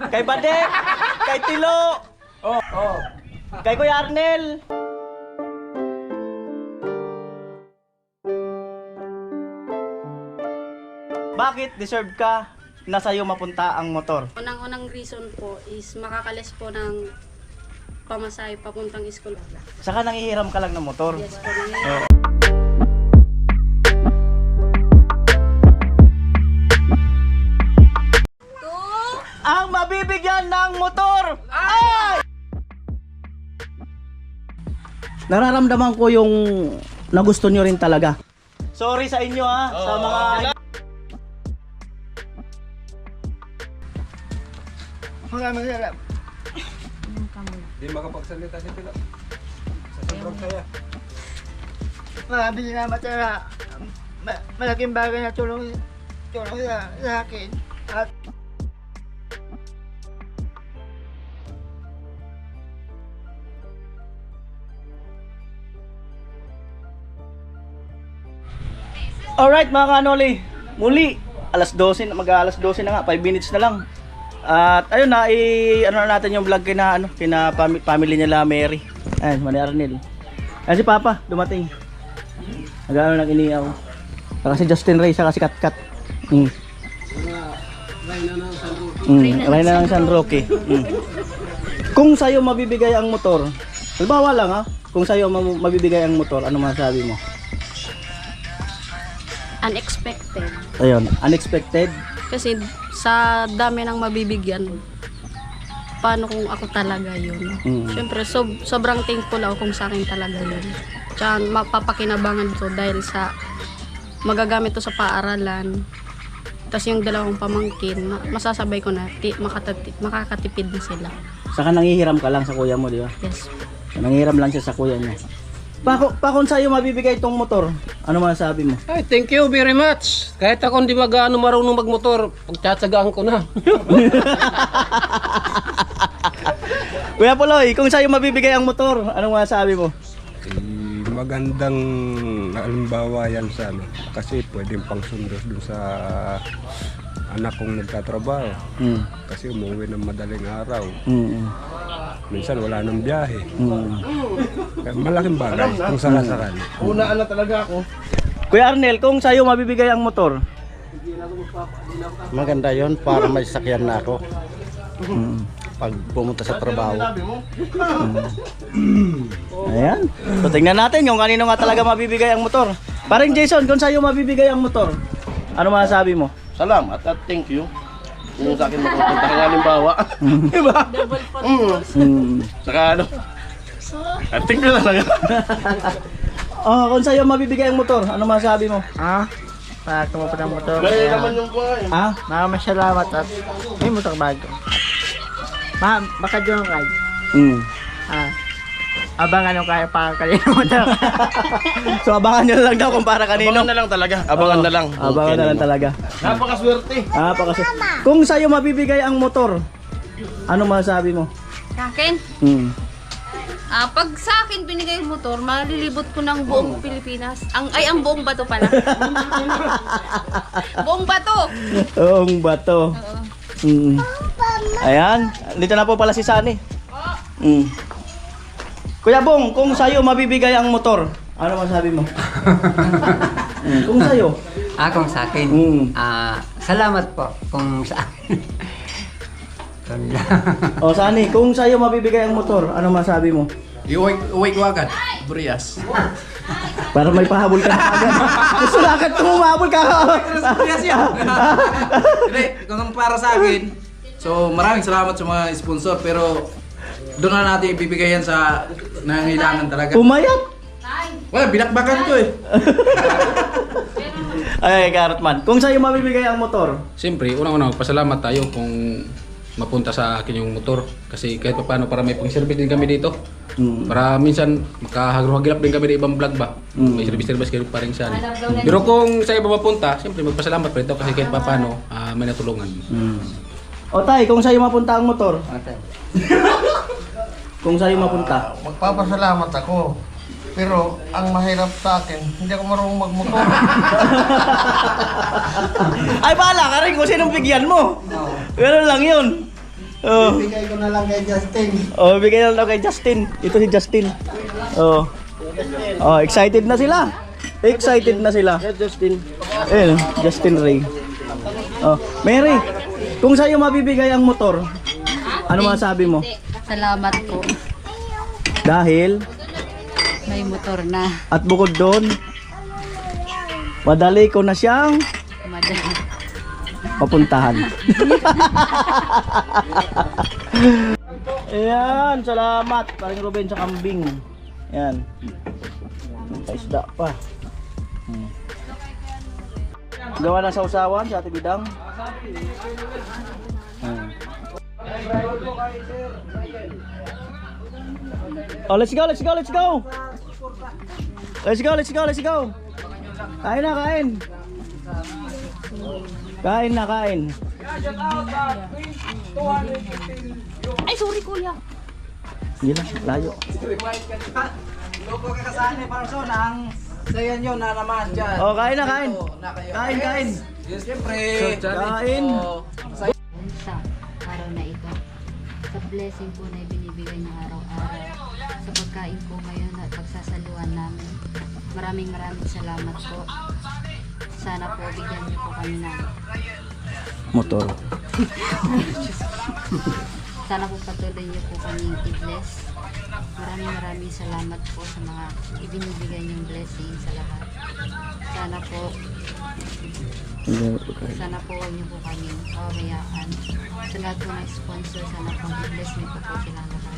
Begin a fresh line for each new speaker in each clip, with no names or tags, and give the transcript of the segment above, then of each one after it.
kay Badek, kay Tilo, kay Kuya Arnel. Bakit deserve ka na sa'yo mapunta ang motor?
Unang-unang reason po is makakalis po ng pamasahe papuntang school.
Saka nangihiram ka lang ng motor.
Yes po. Nangyayari.
Ang mabibigyan ng motor ay! Nararamdaman ko yung nagusto nyo rin talaga. Sorry sa inyo ha, sa mga...
Maraming sarap.
Di makapagsalita si Tilo. Sa sobrang saya.
Maraming salamat sa malaking bagay na tulong sa akin. At
Alright mga kanoli, muli alas 12 na, mag-alas 12 na nga, 5 minutes na lang. At ayun na, ano na natin yung vlog kina family nila Mary. Ayun, Mani Arnel. Ayun si Papa, dumating. Nag-ano ng iniyaw. Saka si Justin Ray, saka si Katkat. Reyna ng San Roque. Kung sa'yo mabibigay ang motor, halimbawa lang ha, kung sa'yo mabibigay ang motor, ano masasabi mo?
Unexpected.
Ayun, unexpected.
Kasi sa dami ng mabibigyan, paano kung ako talaga yun? Siyempre, sobrang thankful ako kung sa akin talaga yun. Tsaka mapapakinabangan ko dahil sa magagamit to sa paaralan. Tapos yung dalawang pamangkin, masasabay ko na makakatipid na sila.
Saka nangihiram ka lang sa kuya mo, di ba?
Yes.
Nangihiram lang siya sa kuya niya. Pa kung sa'yo mabibigay itong motor, ano masasabi mo?
Ay, thank you very much. Kahit ako hindi marunong magmotor, pagtsatsagaan ko na.
Kuya Puloy, kung sa'yo mabibigay ang motor, ano masasabi mo?
Magandang halimbawa yan sa ano, kasi pwedeng pang sundos dun sa anak kong nagtatrabaho. Kasi umuwi ng madaling araw. Minsan wala nang biyahe. Kaya malaking bagay kung sakasakali.
Unaan na talaga ako.
Kuya Arnel, kung sa'yo mabibigay ang motor,
Maganda yon para may sakyan na ako pag pumunta sa trabaho.
ayan. So tingnan natin kung kanino nga talaga mabibigay ang motor. Parang Jason, kung sa'yo mabibigay ang motor, ano masasabi mo?
Salamat at thank you. Kung sa akin mapupunta ka halimbawa. Diba? Saka ano? At thank you talaga.
Kung sa'yo mabibigay ang motor, ano masasabi mo?
para tumupad ang motor.
May naman yung kuha eh.
Maraming salamat at may motor bago. Baka doon ride. Abangan nyo kaya para kanino motor.
So abangan nyo lang daw kung para kanino.
Abangan na lang talaga. Abangan na lang.
Abangan na lang talaga.
Napakaswerte.
Kung sa'yo mabibigay ang motor, ano masasabi mo?
Sa akin? Pag sa akin binigay yung motor, malilibot ko ng buong Pilipinas. Ang buong bato pala. Buong bato.
Buong bato. Ayan, dito na po pala si Sunny. Kuya Bong, kung sa'yo mabibigay ang motor, ano masasabi mo? Kung sa'yo?
Kung sa akin, salamat po kung sa akin.
O Sunny, kung sa'yo mabibigay ang motor, ano masasabi mo?
Uwi ko agad. Burias.
Para may pahabol ka na agad. Gusto na agad kung umabol ka.
Hindi, kung para sa akin, so maraming salamat sa mga sponsor pero doon na natin ibibigay yan sa nangangailangan talaga.
Pumayat!
Wala, binakbakan ko eh.
Ay, Karotman, kung sa'yo mabibigay ang motor,
Siyempre, unang-unang pasalamat tayo kung mapunta sa akin yung motor kasi kahit pa paano para may pang-service din kami dito. Para minsan makahagilap din kami ng ibang vlog ba. May service kayo pa rin siya. Pero kung sa iba mapunta, siyempre magpasalamat pa rin kasi kahit pa paano may natulungan.
O Tay, kung sa'yo mapunta ang motor, kung sa'yo mapunta,
Magpapasalamat ako. Pero ang mahirap sa akin, hindi ako marunong magmotor.
ay bahala ka rin kung sinong bigyan mo. Ganun lang yun. Oh.
Bigay ko na lang kay Justin.
Oh, bigay na lang kay Justin. Ito si Justin. Oh. Oh, excited na sila. Excited na sila.
Justin.
Eh, Justin Ray. Oh, Mary, kung sa'yo mabibigay ang motor, ano masabi mo?
Salamat po.
Dahil,
May motor na.
at bukod doon, madali ko na siyang
Madali.
papuntahan. Ayan, salamat. Paring Ruben sa kambing. Ayan. Paisda pa. Gawa ng sausawan sa Ate Bidang. Oh, let's go, let's go, let's go. Let's go, let's go, let's go. Kain na, kain. Kain na, kain.
Ay, sorry kuya.
Hindi lang, layo.
Loko ka kasali para so nang sayan yun na naman dyan.
Oh, kain na, kain. Kain, kain.
Siyempre.
Kain.
Sa araw na ito, sa blessing po na ibinibigay ng araw-araw, sa pagkain po ngayon at pagsasaluhan namin. Maraming salamat po. Sana po bigyan niyo po kami ng
Motor.
sana po patuloy niyo po kami i-bless. Maraming salamat po sa mga ibinibigay niyong blessing sa lahat. Sana po huwag niyo po kami pabayaan. Sa lahat po ng sponsor, sana po i-bless niyo po silang lahat.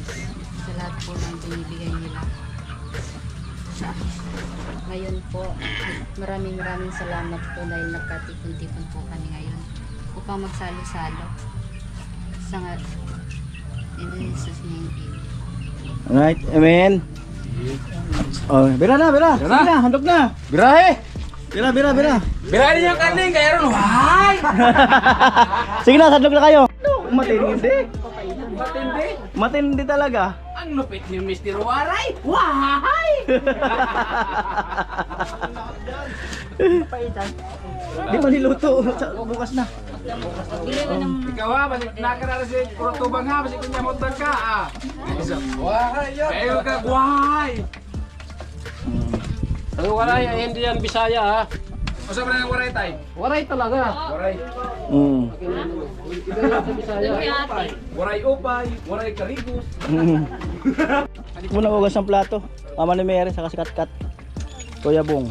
Sa lahat po ng binibigay nila sa akin. Ngayon po, maraming salamat po dahil nagkatipon-tipon po kami ngayon upang magsalo-salo. In Jesus' name, amen.
Alright, amen. Oh, bira na, bira. Sige na, handog na.
Birahe!
Bira, bira, bira.
Birahe niyo ang kanin, kaya ron, why?
Sige na, handog na kayo. Matindi.
Matindi.
Matindi talaga.
Ang lupit ni Mr. Waray! Why?
Di pa niluto. Bukas na.
Ikaw ha, balik nakarara si Puro Tubang ha, balik kunya motor ka ah. Kayo ka, why? Ang waray, ay hindi yan Bisaya ha. O sa mga waray tay? Waray talaga. Waray. Ito yan sa Bisaya. Waray upay, waray karibus.
Muna ugas ng plato. Mama ni Mary, saka si Katkat. Kuya Bong.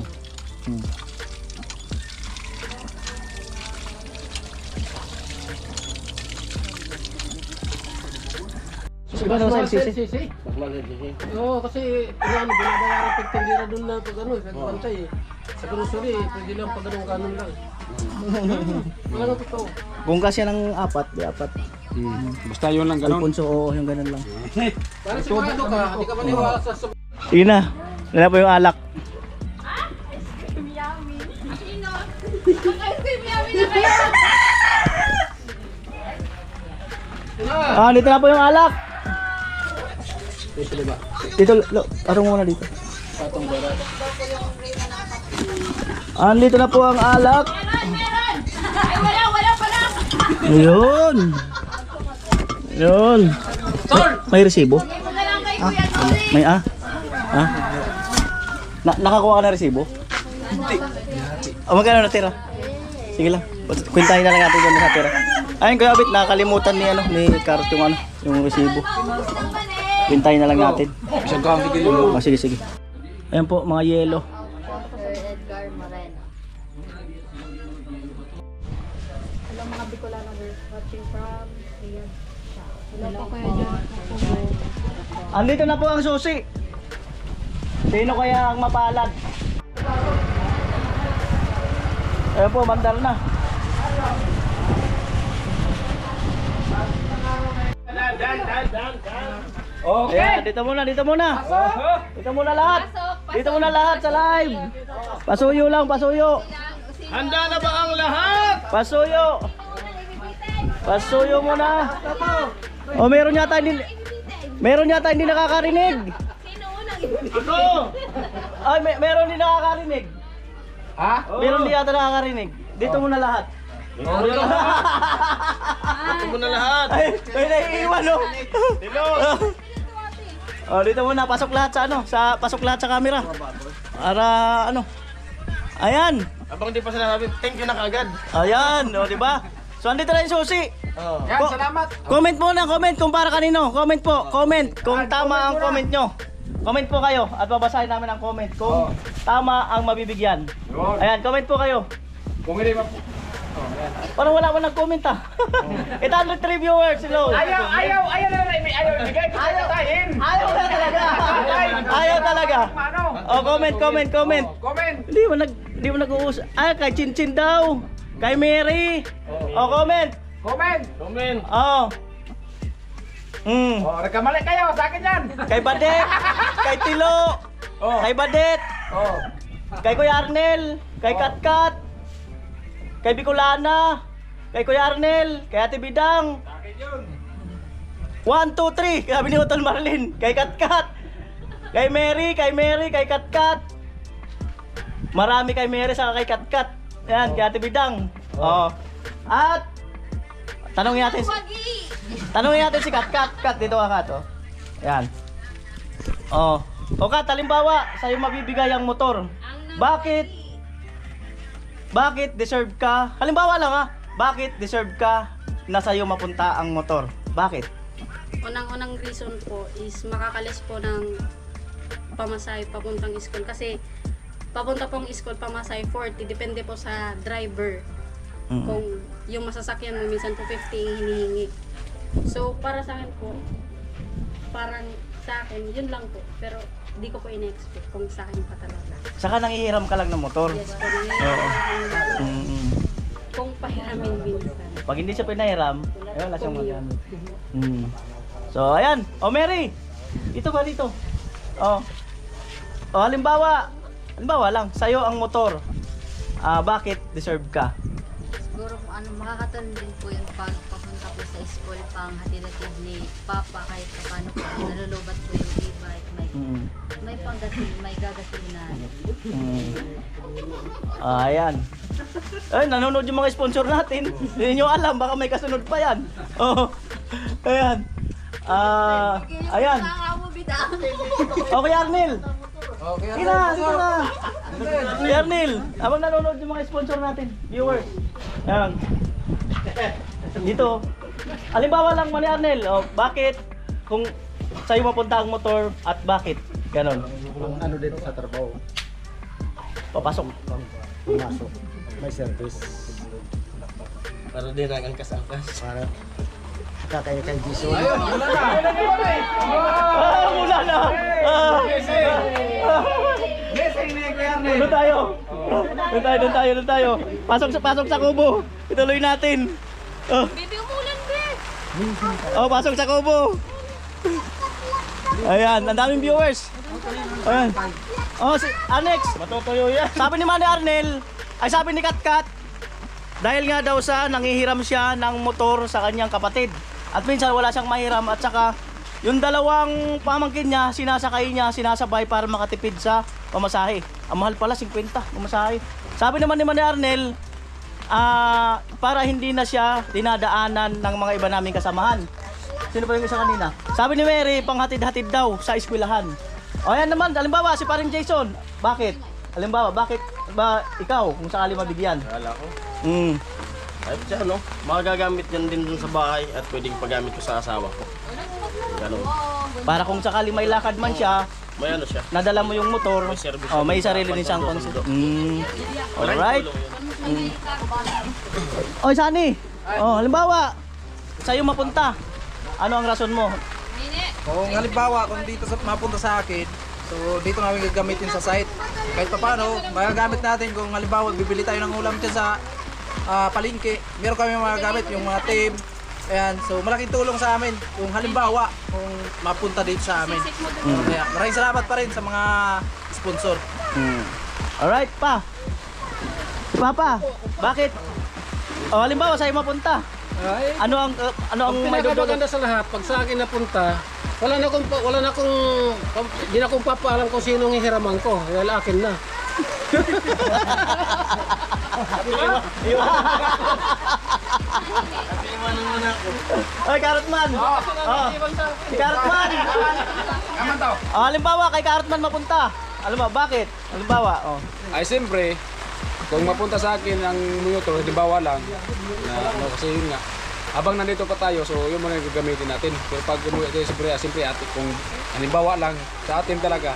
Diba na sa LCC?
Oo, kasi ano, binabayaran pagtindira doon na pag ano, pag-bantay eh. Sa grocery, pwede lang pag anong kanon lang. Wala nga totoo.
Kung kasi ng apat, di apat.
Basta yun lang ganun.
Alfonso, oo, yung ganun lang.
Parang sigurado ka, hindi ka maniwala sa
Sige na. Wala po yung alak. Ah, dito na po yung alak. Dito, arong muna dito. Ah, dito na po ang alak.
Wala pala.
Ayun. Ayun. May resibo? May nakakuha ka na resibo? Hindi. Magkano natira? Sige lang. Kwentahin na lang natin yung natira. Ayun, Kuya Abit, nakakalimutan ni Carrot yung resibo. Kwentahin na lang natin.
Isang kang tigil.
Sige. Ayan po, mga yelo.
Edgar Moreno. Hello mga Bicolano watching from Ayan. Hello po Kuya John.
Andito na po ang susi. Sino kaya ang mapalad? Ayan po, mandal na. Okay. Ayan, dito muna. Dito muna lahat. Dito muna lahat sa live. Pasuyo lang, pasuyo.
Handa na ba ang lahat?
Pasuyo. Pasuyo muna. Oh, meron yata hindi nakakarinig.
Ako!
Ay, meron din nakakarinig.
Ha?
Meron din yata nakakarinig. Dito muna lahat.
Ito mo na lahat.
Ay, naiiwan, no? Oh, dito muna, pasok lahat sa ano, pasok lahat sa camera. Para ano. Ayan.
Abang di pa sinasabi, thank you na kagad.
Ayan, o, di ba? So, andito na yung susi.
Yan, salamat.
Comment muna, comment kung para kanino. Comment po, comment kung tama ang comment nyo. Comment po kayo at babasahin namin ang comment kung tama ang mabibigyan. Ayan, comment po kayo.
Pumili pa po.
Parang wala pa nag-comment ah. 803 viewers, hello.
Ayaw ibigay. Ayaw tahin.
Ayaw na talaga. Ayaw talaga. Oh, comment.
Comment.
Hindi mo nag-uusap. Ah, kay Chinchin daw. Kay Mary. Oh, comment.
Comment.
Oh.
Oh, nagkamali kayo sa akin yan.
Kay Badet. Kay Tilo. Kay Badet. Kay Kuya Arnel. Kay Katkat. Kay Bicolana. Kay Kuya Arnel. Kay Ate Bidang. 1, 2, 3. Kay ni Utol Marlin. Kay Katkat. Kay Mary. Kay Katkat. Marami kay Mary sa kay Katkat. Yan, kay Ate Bidang. Oh. At tanongin natin si Kat. Kat, dito ka, Kat. Oh. Yan. Oh. O Kat, halimbawa, sa'yo mabibigay ang motor. Bakit deserve ka? Halimbawa lang ha. Bakit deserve ka na sa'yo mapunta ang motor? Bakit?
Unang reason po is makakalis po ng pamasahe papuntang school. Kasi papunta pong school, pamasahe 40. Depende po sa driver. Kung yung masasakyan mo, minsan po 50 ang hinihingi. So, para sa akin po, parang sa akin, yun lang po. Pero, di ko po ina-expect kung sa akin pa talaga.
Saka nangihiram ka lang ng motor.
Yes po, nangyayari. Kung pahiramin minsan.
Pag hindi siya pinahiram, wala siyang magamit. So, ayan. O, Mary. Dito ba dito? O, halimbawa lang, sa'yo ang motor. Bakit deserve ka?
Siguro makakatulong din po yung pagpapunta po sa school, pang hatid-hatid ni Papa kahit paano po nalulubat po yung e-bike, may may gagasinan.
Ayan. Ay, nanonood yung mga sponsor natin. Hindi nyo alam, baka may kasunod pa yan. Oh, ayan. Ayan. Okay, Arnel. Kina. Kuya Arnel, habang nanonood yung mga sponsor natin, viewers. Ayan. Dito. Halimbawa lang Mani Arnel, bakit kung sa'yo mapunta ang motor at bakit? Ganon.
Ano dito sa trabaho?
Papasok.
Pumasok. May service. Para din ang kasangkas. Para kakaya kay Jisoo. Ayun, mula na.
Mula na. Doon tayo. Pasok sa kubo. Ituloy natin.
Baby, umulan, Beth!
Pasok sa kubo. Ayan, ang daming viewers. Ayan. Si Anex.
Matutuyo yan.
Sabi ni Manny Arnel, sabi ni Katkat, dahil nga daw nangihiram siya ng motor sa kanyang kapatid. At minsan wala siyang mahiram at saka yung dalawang pamangkin niya, sinasabay para makatipid sa pamasahe. Ang mahal pala, 50 pamasahe. Sabi naman ni Manny Arnel, para hindi na siya dinadaanan ng mga iba naming kasamahan. Sino pa yung isa kanina? Sabi ni Mary, panghatid-hatid daw sa eskwelahan. O yan naman, halimbawa si paring Jason, bakit? Halimbawa, bakit ba ikaw kung sakali mabigyan?
Wala ko.
Ay,
siya, no? Magagamit yan din dun sa bahay at pwedeng paggamit ko sa asawa ko. Ganun.
Para kung sakali may lakad man siya,
May ano siya.
nadala mo yung motor,
May service.
may sarili din siyang konsumo. Alright. Oy, Sunny. Halimbawa, sa'yo mapunta. Ano ang rason mo?
Kung halimbawa, kung dito mapunta sa akin, so dito namin gagamitin sa site. Kahit pa paano, magagamit natin kung halimbawa bibili tayo ng ulam dyan sa palengke. Meron kami magagamit yung mga team. Ayan, so malaking tulong sa amin kung halimbawa kung mapunta dito sa amin. Kaya maraming salamat pa rin sa mga sponsor.
Alright, pa. Si Papa, bakit? Halimbawa sa'yo mapunta. Ano ang may
Pinakamaganda sa lahat, pag sa akin napunta, di na kong papaalam kung sinong ihiraman ko, dahil akin na.
Ay, Carrotman! Si Carrotman! Halimbawa, kay Carrotman mapunta. Alam mo, bakit? Halimbawa,
Ay siyempre, kung mapunta sa akin ang motor, halimbawa lang, na kasi yun nga, habang nandito pa tayo, so yun muna yung gagamitin natin. Pero pag umuwi tayo sa Burias, siyempre ate, kung halimbawa lang, sa atin talaga,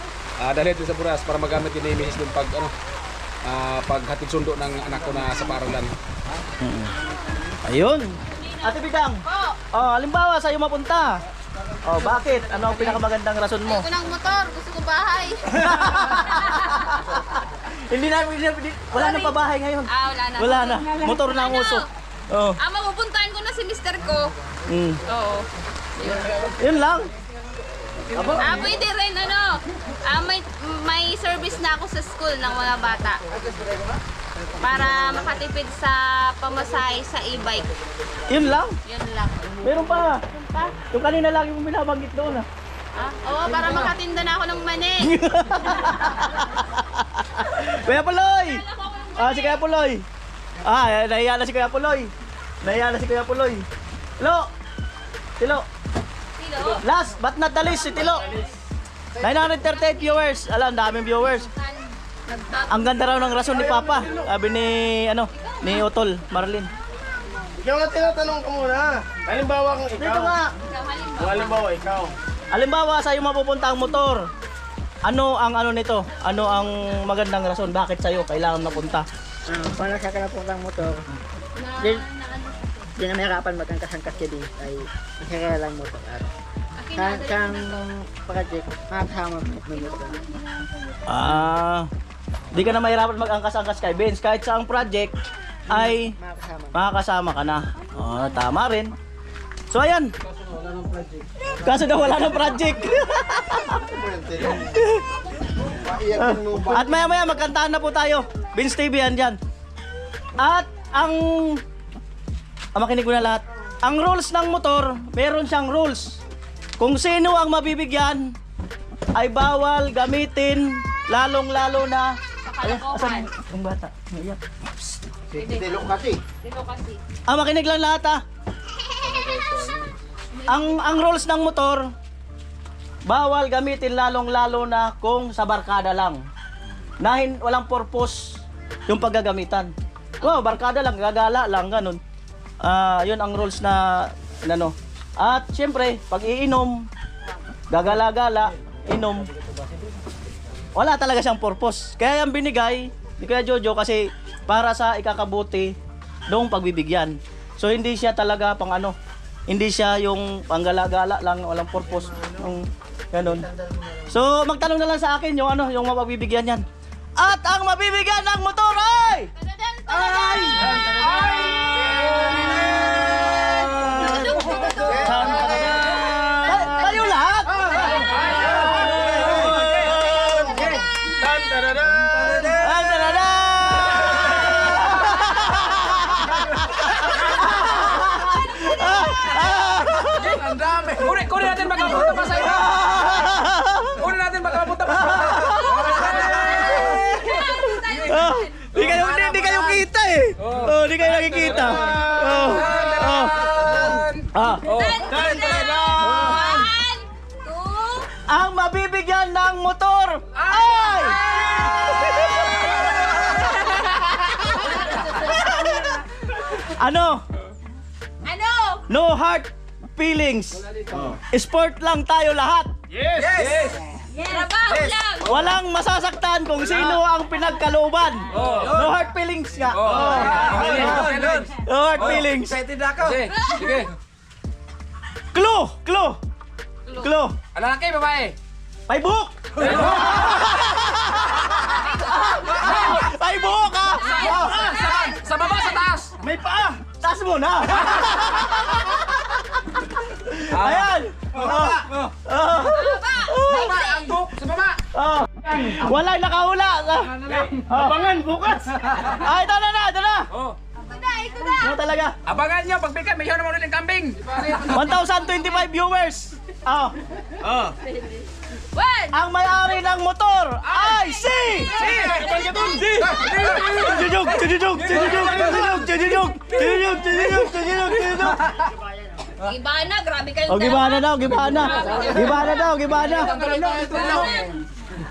dalhin natin sa Burias para magamit din na imisis doon pag, paghatid sundo ng anak ko na sa paralan.
Ayun. Ate Bidang. Halimbawa, sa'yo mapunta. Bakit? Ano ang pinakamagandang rason mo?
Gusto ko ng motor, gusto ko bahay.
Hindi na, wala na pabahay ngayon.
Wala na.
Wala na. Motor na ang uso.
Mapupuntahan ko na si mister ko. Oo.
Yun lang.
Pwede rin, may service na ako sa school ng mga bata. Para makatipid sa pamasahe sa e-bike.
Yun lang.
Yun lang.
Meron pa. Yung kanina lagi mo binabanggit doon
Oo, para makatinda na ako ng mani.
Kuya Puloy! Si Kuya Puloy. Nahiya na si Kuya Puloy. Tilo. Last but not the least, si Tilo. 938 viewers. Alam, daming viewers. Ang ganda raw ng rason ni Papa. Sabi ni Otol, Marlin.
Ikaw nga tinatanong ko muna. Halimbawa kung ikaw.
Dito nga.
Halimbawa ikaw.
Halimbawa, sa'yo mapupunta ang motor. Ano ang nito? Ano ang magandang rason? Bakit sa'yo kailangan mapunta?
Para sa kanapuntang motor, di na mahirapan magkangkasangkas ka din ay masaya lang motor. At kang project, makakasama mo motor.
Di ka na mahirapan mag-angkas-angkas kay Benz. Kahit sa ang project ay makakasama ka na. Tama rin. So ayan. Kaso daw wala ng project. At maya-maya magkantahan na po tayo. Benz TV yan dyan. At makinig mo na lahat. Ang rules ng motor, meron siyang rules. Kung sino ang mabibigyan, ay bawal gamitin, lalong-lalo na asan yung bata? Umiyak.
Dilo kasi.
Makinig lang lahat Ang rules ng motor, bawal gamitin lalong-lalo na kung sa barkada lang. Walang purpose yung paggagamitan. Barkada lang, gagala lang, ganun. Yun ang rules na At syempre, pag iinom, gagala-gala, inom, wala talaga siyang purpose. Kaya yung binigay ni Kuya Jojo kasi para sa ikakabuti noong pagbibigyan. So hindi siya talaga hindi siya yung panggala-gala lang, walang purpose, yung ganun. So magtanong na lang sa akin yung yung mapagbibigyan yan. At ang mabibigyan ng motor ay tayo lahat.
Ang dami. Kunin natin magkapunta pa sa iba. Kunin natin magkapunta pa sa iba.
Di kayo kita di kayo nakikita. Ang mabibigyan ng motor ay no hard feelings. Sport lang tayo lahat.
Trabaho lang.
Walang masasaktan kung sino ang pinagkalooban. No hard feelings nga. No hard feelings.
Excited ako. Sige.
Clue.
Lalaki, babae.
May buhok. May buhok ha.
Sa baba, sa taas.
May paa. Taas mo na. Ayan.
Baba, ang buhok. Sa baba.
Walang nakahula. Abangan bukas. Ito na.
Ito na.
Ano talaga?
Abangan nyo, pagbigat, may hiyaw naman ulit ng kambing.
1,025 viewers. Oh. Oh.
One!
Ang may-ari ng motor ay si! Jujug!
Gibana, grabe kayo.
Oh, gibana daw.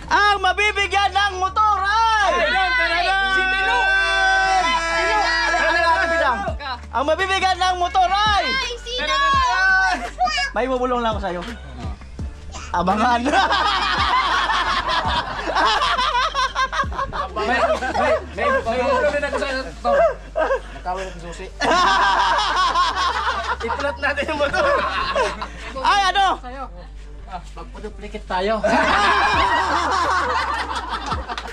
Ang mabibigyan ng motor ay... Ang mabibigyan ng motor ay...
Sino?
May bubulong lang ako sa'yo. Abangan.
May ulo rin ako sa ito. Nakawin ng susi.
I-plot natin yung motor.
Ay, ano?
Magpa-duplicate tayo.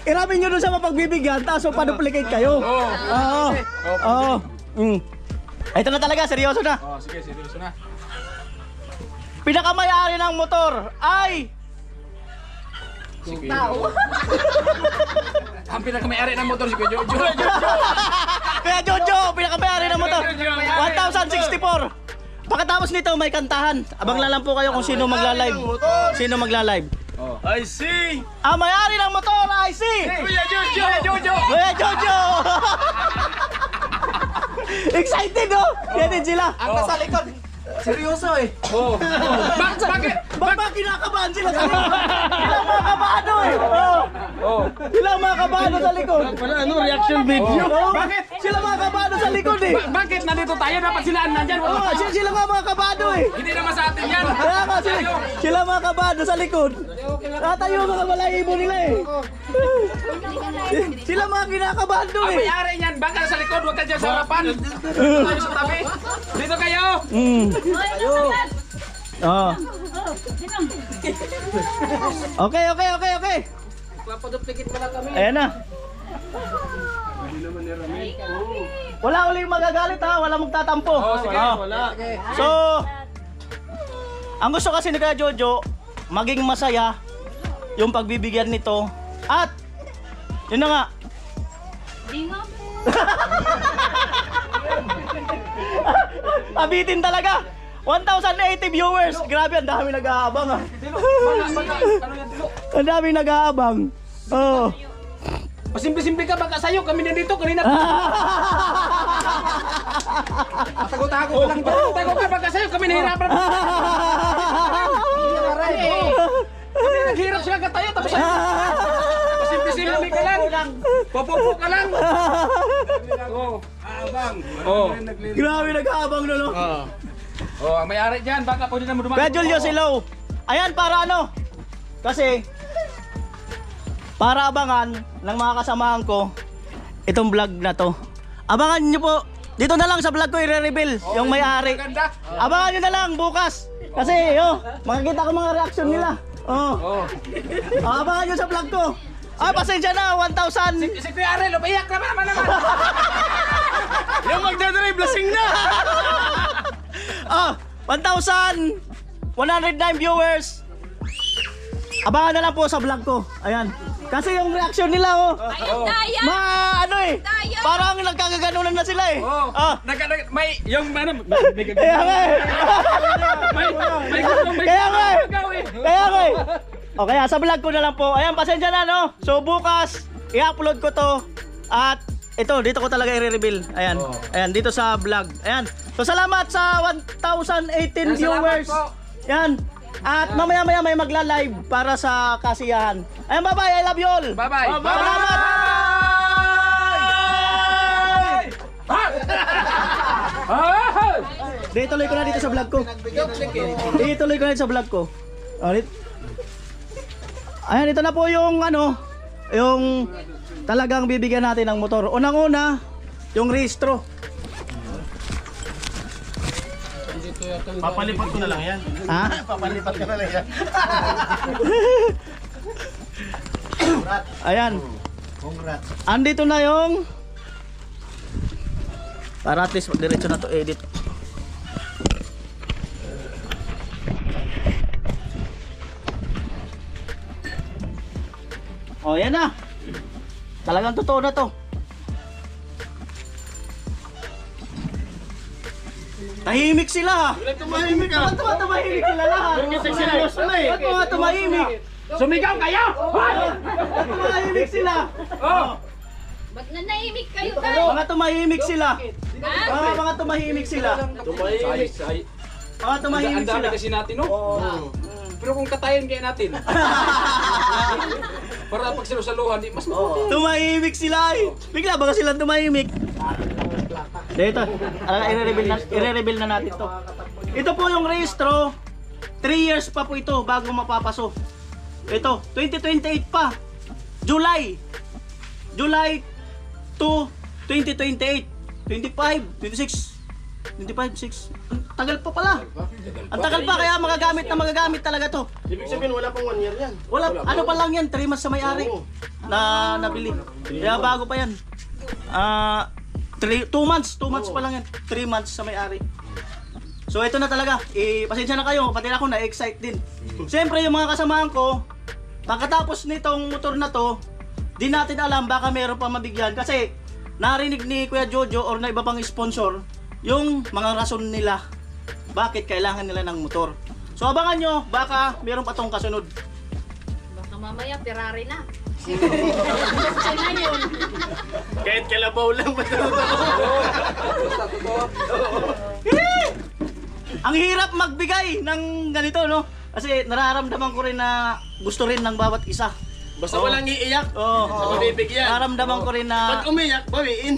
Iramin nyo dun sa mapagbibigyan, tapos pa-duplicate kayo. Oo. Oo. Ito na talaga, seryoso na.
Oh, sige, seryoso na.
Pinakamayari ng motor ay...
Ang pinakamayari ng motor si Kuya Jojo.
Kaya Jojo, pinakamayari ng motor. 1,064. Pagkatapos nito, may kantahan. Abang lang po kayo kung sino magla-live. Sino magla-live.
I see!
Ang mayari ng motor ay si...
Kuya Jojo!
Kuya Jojo! Excited, oh! Yan din sila.
Ang nasa likod, seryoso eh. Oh. Bakit?
Bakit kinakabahan sila sa likod? Sila mga kabado eh. Sila mga kabado sa likod.
Ano, reaction video?
Bakit? Sila mga kabado sa likod eh.
Bakit nandito tayo? Dapat sila nandyan.
Sila mga kabado eh.
Hindi naman sa atin yan.
Kaya nga sila mga kabado sa likod. Tatayo mga balahibo nila eh. Sila mga kinakabahan doon
Ang
eh.
may-ari niyan, baka sa likod, huwag ka dyan sa harapan. Dito tayo sa tabi. Dito kayo.
Oh. Okay.
Magpa-duplicate pala kami.
Ayan na. Wala uling magagalit ha, wala magtatampo.
Sige,
wala. So, ang gusto kasi ni Kuya Jojo, maging masaya yung pagbibigyan nito. At, yun na nga.
Di nga po.
Abitin talaga. 1,080 viewers. Grabe, ang dami nag-aabang ha. Ang dami nag-aabang. Oh.
Pasimple-simple ka, baka sa'yo, kami nandito, kanina. Tago-tago ka lang, tago ka, baka sa'yo, kami nahirapan. Kami naghirap sila ka tayo, tapos pasimple-simple ka lang. Popopo ka lang.
Grabe, nag-aabang na no.
Oh, ang may-ari dyan, baka pwede na mo dumaan.
Kuya Julius, hello. Ayan, para ano? Kasi, para abangan ng mga kasamahan ko itong vlog na to. Abangan nyo po. Dito na lang sa vlog ko i-reveal yung may-ari. Abangan nyo na lang bukas. Kasi, makikita ko mga reaction nila. Abangan nyo sa vlog ko. Pasensya na, 1,000.
Si Kuya Arel, umiyak naman.
Yung magdadrive, lasing na. 1,109 viewers. Abangan na lang po sa vlog ko. Ayan. Kasi yung reaction nila,
Daya!
ano eh. Parang nagkagaganunan na sila eh.
May, yung ano,
Kaya nga eh. Kaya nga eh. O kaya sa vlog ko na lang po. Ayan, pasensya na no. So bukas, i-upload ko to. At ito, dito ko talaga i-reveal. Ayan. Ayan, dito sa vlog. Ayan. So salamat sa 1,018 viewers. Ayan. At mamaya-maya may magla-live para sa kasiyahan. Ayan, bye-bye. I love you all.
Bye-bye.
Salamat. Tuloy ko na dito sa vlog ko. Tuloy ko na dito sa vlog ko. Ayan, ito na po yung yung talagang bibigyan natin ng motor. Unang-una, yung rehistro.
Papalipat ko na lang yan.
Ha?
Papalipat ko na lang yan.
Ayan.
Congrats.
Andito na yung para at least diretso na to edit. Oh, yan na. Talagang totoo na to. Tahimik sila.
Tumahimik ah.
Tumahimik sila lahat. seryoso na eh. Ba't mga tumahimik?
Sumigaw kayo!
Tumahimik sila.
Ba't nanahimik kayo tayo?
Mga tumahimik sila. Mga tumahimik sila. Mga tumahimik
Ang dami
sila.
kasi natin, no? Pero kung katayin kaya natin. Para pag sinusaluhan, di mas mabuti.
Tumahimik sila eh. Bigla ba sila tumahimik? Dito, i-reveal na natin to. Ito po yung rehistro. 3 years pa po ito bago mapapaso. Ito, 2028 pa. July 2, 2028. 25, 26, 6. Ang tagal pa pala. Ang tagal pa, kaya magagamit talaga to.
Ibig sabihin, wala pang 1 year yan.
Wala, ano pa lang yan, 3 months sa may-ari na nabili. Kaya bago pa yan. 2 months pa lang yan. 3 months sa may-ari. So ito na talaga, pasensya na kayo, pati ako na-excite din. Siyempre yung mga kasamahan ko, pagkatapos nitong motor na to, di natin alam baka meron pa mabigyan. Kasi narinig ni Kuya Jojo or na iba pang sponsor, yung mga rason nila bakit kailangan nila ng motor. So abangan nyo, baka meron pa tong kasunod.
Baka mamaya Ferrari na.
Kahit kalabaw lang ba ito?
Ang hirap magbigay ng ganito, no? Kasi nararamdaman ko rin na gusto rin ng bawat isa.
Basta walang iiyak.
Mabibigyan. Nararamdaman ko rin na...
Pag umiyak, bawiin.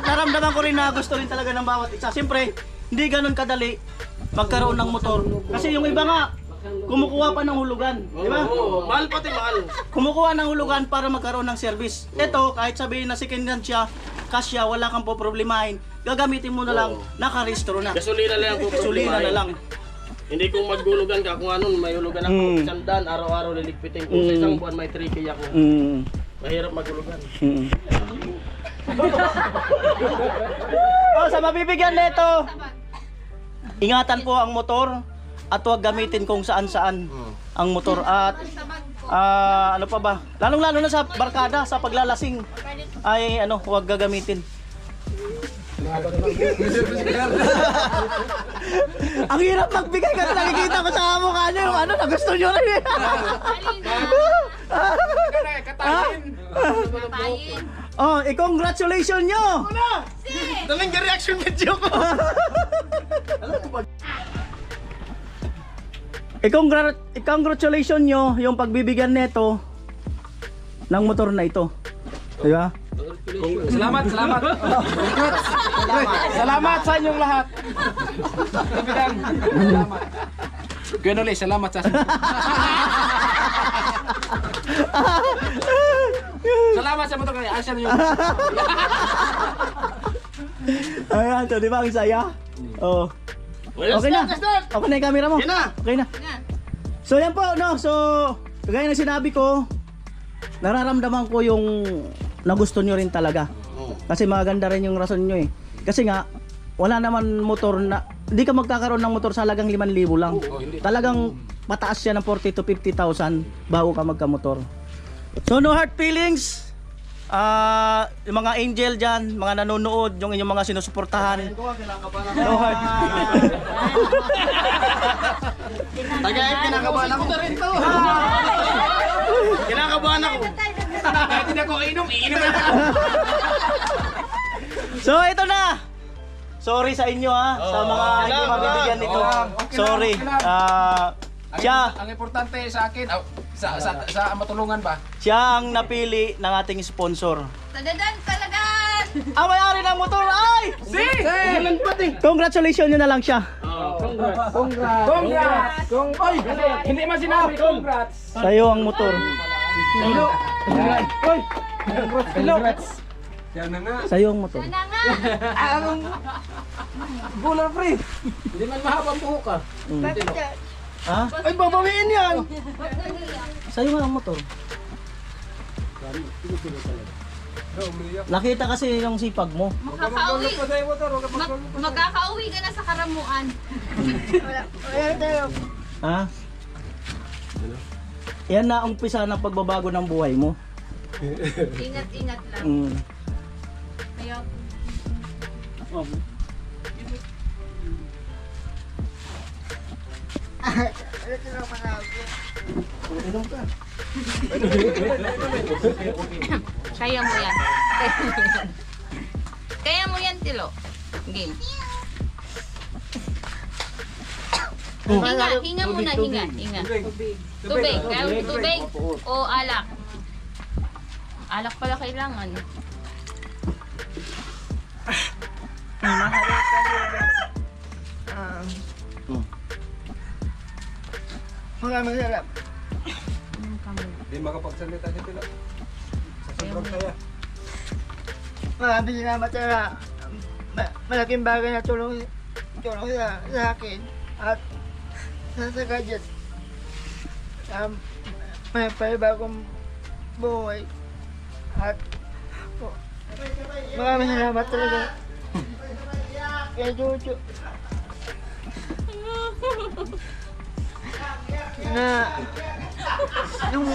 Nararamdaman ko rin na gusto rin talaga ng bawat isa. Siyempre, hindi ganun kadali magkaroon ng motor. Kasi yung iba nga, kumukuha pa ng hulugan. Di ba?
Mahal pati mahal.
Kumukuha ng hulugan para magkaroon ng service. Ito, kahit sabihin na second hand siya, kasya, wala kang poproblemahin, gagamitin mo na lang, nakarehistro na.
Gasolina na lang po.
Gasolina na lang.
Hindi kung maghulugan ka, kung ano, may hulugan ako, 100, araw-araw liligpitin ko. Sa isang buwan may 3K ako. Mahirap maghulugan.
Sa mabibigyan nito, ingatan po ang motor at huwag gamitin kung saan-saan ang motor. At ano pa ba? Lalong-lalo na sa barkada, sa paglalasing ay huwag gagamitin. Ang hirap magbigay kasi nakikita ko sa mukha niyo yung na gusto niyo rin eh. Congratulations nyo!
Daming reaction video ko!
Congratulations nyo yung pagbibigyan neto ng motor na ito. Diba?
Salamat.
Salamat sa inyong lahat.
Salamat. Kuya Noli, salamat sa... Salamat sa motor kaya. Asya niyo.
Ayan, so di ba ang saya? Oh. Okay na. Okay na yung camera mo. Okay na. So yan po, no. So, kagaya na sinabi ko, nararamdaman ko yung nagusto nyo rin talaga. Kasi maganda rin yung rason nyo eh. Kasi nga, wala naman motor na, hindi ka magkakaroon ng motor sa halagang 5,000 lang. Talagang mataas siya ng 40 to 50,000 bago ka magkamotor. So no hard feelings. Yung mga angel dyan, mga nanonood, yung inyong mga sinusuportahan. No hard.
Tagay, kinakabahan ako na rin to. Kinakabahan ako.
Kahit hindi ako iinom na.
So ito na. Sorry sa inyo sa mga hindi mabibigyan nito. Sorry. Siya,
Ang importante sa akin, sa matulungan ba?
siya ang napili ng ating sponsor.
Tadadan talaga!
Ang may-ari ng motor ay! Congratulations nyo na lang siya.
Congrats! Oy! Hindi man sinabi, congrats!
Sa'yo ang motor.
Oy! Congrats!
Yan na nga.
Sa'yo ang motor.
Sana nga!
Bula pre! Hindi man mahabang buhok ka.
Ha?
Ay, babawiin yan!
Sa'yo nga ang motor. Nakita kasi yung sipag mo.
Makakauwi. Magkakauwi ka na sa karamuan.
Ha? Yan na ang umpisa ng pagbabago ng buhay mo.
Ingat-ingat lang. Kaya,
Inom ka.
Kaya mo yan. Kaya mo yan, Tilo. Game. Hinga muna, hinga. Tubig. Tubig o alak. Alak pala kailangan.
Maraming sarap.
Hindi makapagsalita si Tilo. Sa sobrang saya.
Maraming salamat sa malaking bagay na tulong sa akin at sa gadget. May panibagong buhay at maraming salamat talaga kay Jojo na yung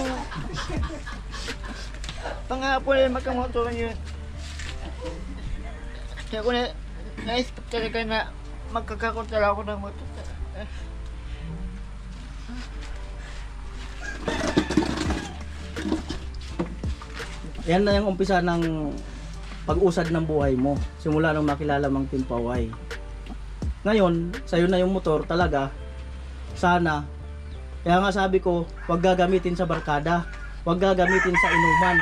pangapon ay magkamotor yun. Kaya ko na naisip talaga na magkakakontala ako ng motor.
Yan na yung umpisa ng pag-usad ng buhay mo. Simula nung makilala mang Timpaway. Ngayon, sa'yo na yung motor talaga. Sana. Kaya nga sabi ko, huwag gagamitin sa barkada. Huwag gagamitin sa inuman.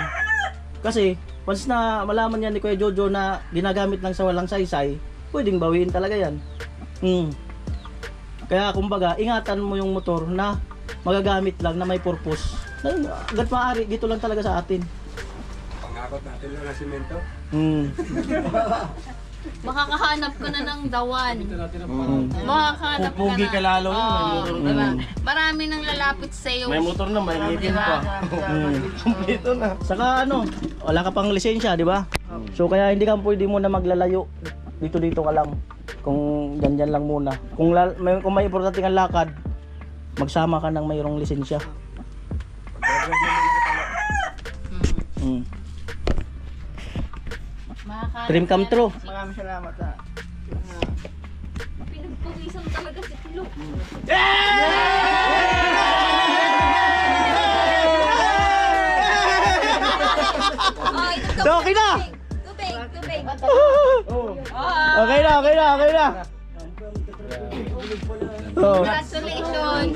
Kasi, once na malaman yan ni Kuya Jojo na ginagamit lang sa walang saysay, pwedeng bawiin talaga yan. Kaya kumbaga, ingatan mo yung motor na magagamit lang na may purpose. Agad maaari, dito lang talaga sa atin.
Pangakot natin lang na simento.
Makakahanap ka na ng dawan. Makakahanap ka na.
Pupugi ka lalo yun.
Diba? Marami nang lalapit sa'yo.
May motor na, may ngipin pa. Kompleto na. Saka ano, wala ka pang lisensya, di ba? So kaya hindi ka pwede mo na maglalayo. Dito ka lang. Kung dyan lang muna. Kung may importante kang lakad, magsama ka ng mayroong lisensya. Dream come true.
Maraming salamat sa
Pinagpawisan talaga si Tilo.
So, okay na!
Tubig.
Okay na.
Congratulations.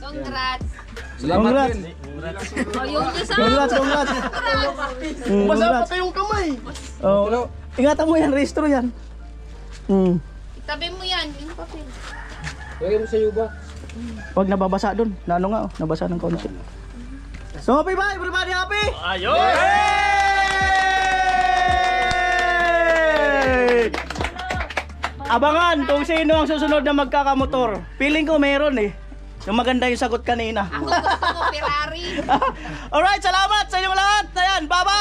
Congrats.
Salamat din.
Yung isa.
Congrats.
Basa pa kayong kamay.
Oh, ingatan mo yan, rehistro yan.
Tabi mo yan, yung papel.
Lagay mo sa yuba.
Huwag nababasa dun. Na ano nga, nabasa ng konti. So, happy ba? Everybody happy? Ayun! Abangan kung sino ang susunod na magkakamotor. Feeling ko meron eh. Yung maganda yung sagot kanina.
Ako gusto ko Ferrari.
Alright, salamat sa inyong lahat. Ayan, bye-bye!